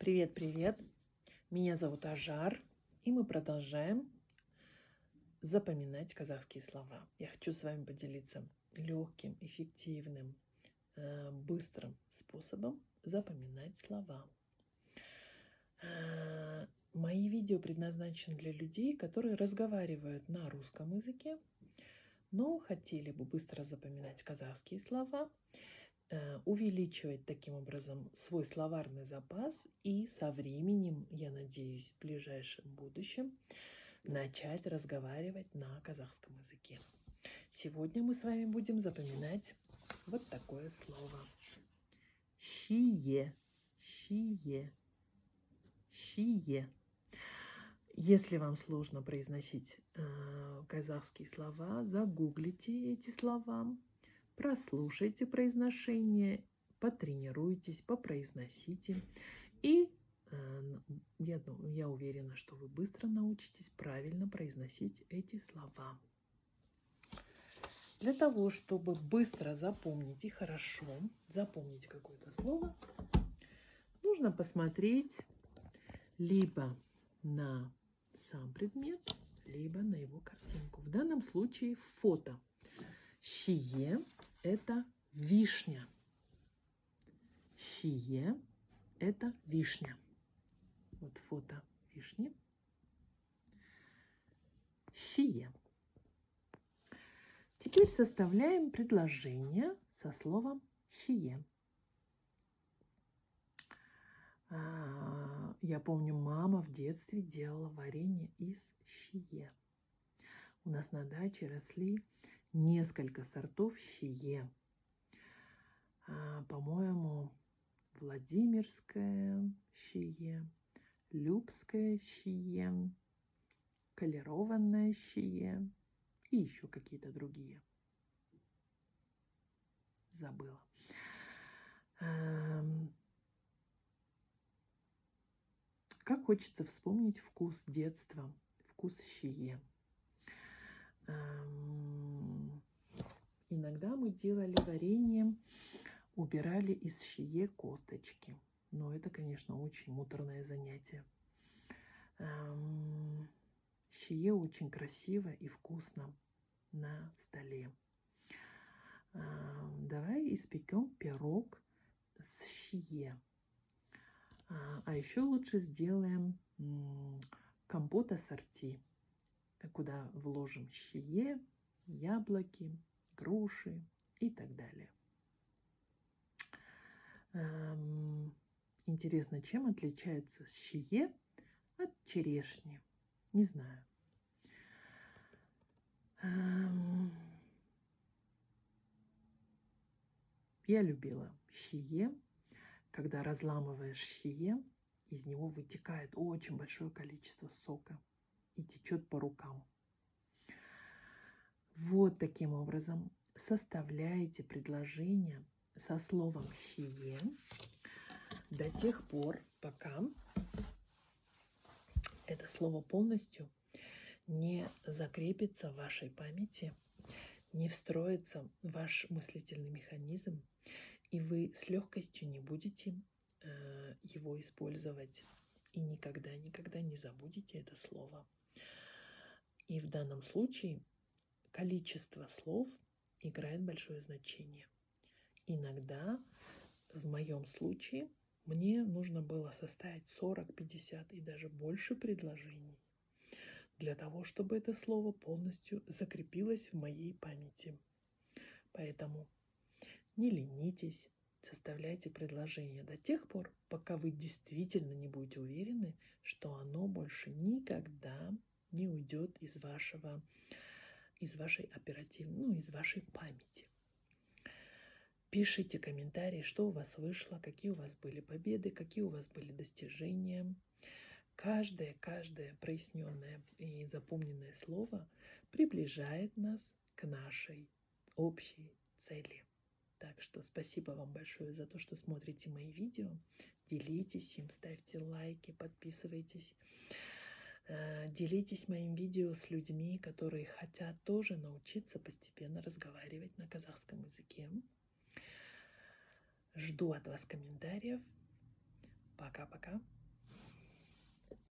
Привет-привет! Меня зовут Ажар, и мы продолжаем запоминать казахские слова. Я хочу с вами поделиться легким, эффективным, быстрым способом запоминать слова. Мои видео предназначены для людей, которые разговаривают на русском языке, но хотели бы быстро запоминать казахские слова, увеличивать таким образом свой словарный запас и со временем, я надеюсь, в ближайшем будущем начать разговаривать на казахском языке. Сегодня мы с вами будем запоминать вот такое слово. Шие. Шие. Шие. Если вам сложно произносить казахские слова, загуглите эти слова. Прослушайте произношение, потренируйтесь, попроизносите. И я уверена, что вы быстро научитесь правильно произносить эти слова. Для того, чтобы быстро запомнить и хорошо запомнить какое-то слово, нужно посмотреть либо на сам предмет, либо на его картинку. В данном случае фото. Шие – это вишня. Шие – это вишня. Вот фото вишни. Шие. Теперь составляем предложение со словом шие. Я помню, мама в детстве делала варенье из шие. У нас на даче росли несколько сортов шие. По-моему, Владимирское шие, Любское шие, Колерованное шие и еще какие-то другие. Забыла. Как хочется вспомнить вкус детства, вкус шие. Иногда мы делали варенье, убирали из шие косточки. Но это, конечно, очень муторное занятие. Шие очень красиво и вкусно на столе. Давай испекем пирог с шие. А еще лучше сделаем компот ассорти, куда вложим шие, яблоки, груши и так далее. Интересно, чем отличается шие от черешни? Не знаю. Я любила шие. Когда разламываешь шие, из него вытекает очень большое количество сока и течет по рукам. Вот таким образом составляете предложение со словом шие до тех пор, пока это слово полностью не закрепится в вашей памяти, не встроится в ваш мыслительный механизм, и вы с легкостью не будете его использовать и никогда не забудете это слово. И в данном случае количество слов играет большое значение. Иногда, в моем случае, мне нужно было составить 40, 50 и даже больше предложений для того, чтобы это слово полностью закрепилось в моей памяти. Поэтому не ленитесь, составляйте предложение до тех пор, пока вы действительно не будете уверены, что оно больше никогда не уйдет из вашей оперативной, из вашей памяти. Пишите комментарии, что у вас вышло, какие у вас были победы, какие у вас были достижения. Каждое проясненное и запомненное слово приближает нас к нашей общей цели. Так что спасибо вам большое за то, что смотрите мои видео. Делитесь им, ставьте лайки, подписывайтесь. Делитесь моим видео с людьми, которые хотят тоже научиться постепенно разговаривать на казахском языке. Жду от вас комментариев. Пока-пока.